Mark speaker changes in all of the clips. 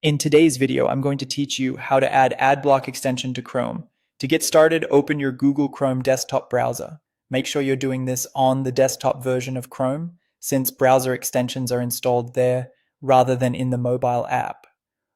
Speaker 1: In today's video, I'm going to teach you how to add AdBlock extension to Chrome. To get started, open your Google Chrome desktop browser. Make sure you're doing this on the desktop version of Chrome, since browser extensions are installed there rather than in the mobile app.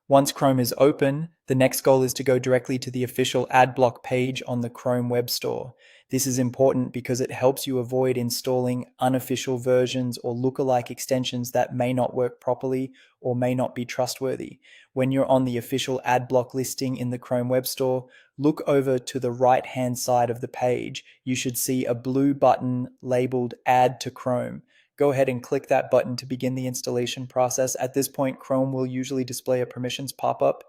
Speaker 1: Once Chrome is open, the next goal is to go directly to the official AdBlock page on the Chrome Web Store. This is important because it helps you avoid installing unofficial versions or lookalike extensions that may not work properly or may not be trustworthy. When you're on the official AdBlock listing in the Chrome Web Store, look over to the right-hand side of the page. You should see a blue button labeled Add to Chrome. Go ahead and click that button to begin the installation process. At this point, Chrome will usually display a permissions pop-up.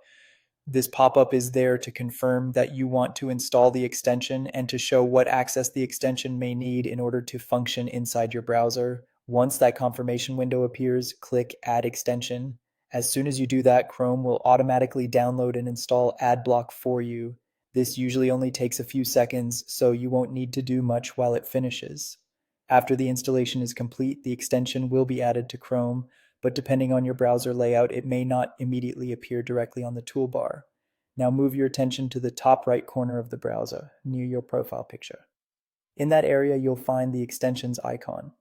Speaker 1: This pop-up is there to confirm that you want to install the extension and to show what access the extension may need in order to function inside your browser. Once that confirmation window appears, click Add Extension. As soon as you do that, Chrome will automatically download and install AdBlock for you. This usually only takes a few seconds, so you won't need to do much while it finishes. After the installation is complete, the extension will be added to Chrome, but depending on your browser layout, it may not immediately appear directly on the toolbar. Now move your attention to the top right corner of the browser, near your profile picture. In that area, you'll find the extensions icon.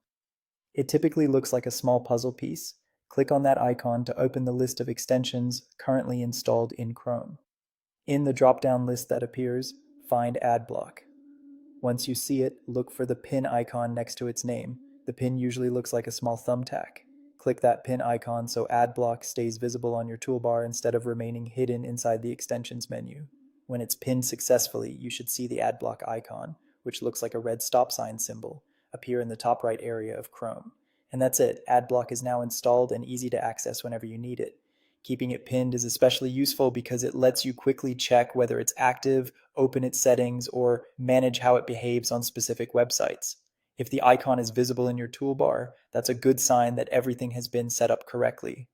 Speaker 1: It typically looks like a small puzzle piece. Click on that icon to open the list of extensions currently installed in Chrome. In the drop-down list that appears, find AdBlock. Once you see it, look for the pin icon next to its name. The pin usually looks like a small thumbtack. Click that pin icon so AdBlock stays visible on your toolbar instead of remaining hidden inside the extensions menu. When it's pinned successfully, you should see the AdBlock icon, which looks like a red stop sign symbol, appear in the top right area of Chrome. And that's it. AdBlock is now installed and easy to access whenever you need it. Keeping it pinned is especially useful because it lets you quickly check whether it's active, open its settings, or manage how it behaves on specific websites. If the icon is visible in your toolbar, that's a good sign that everything has been set up correctly.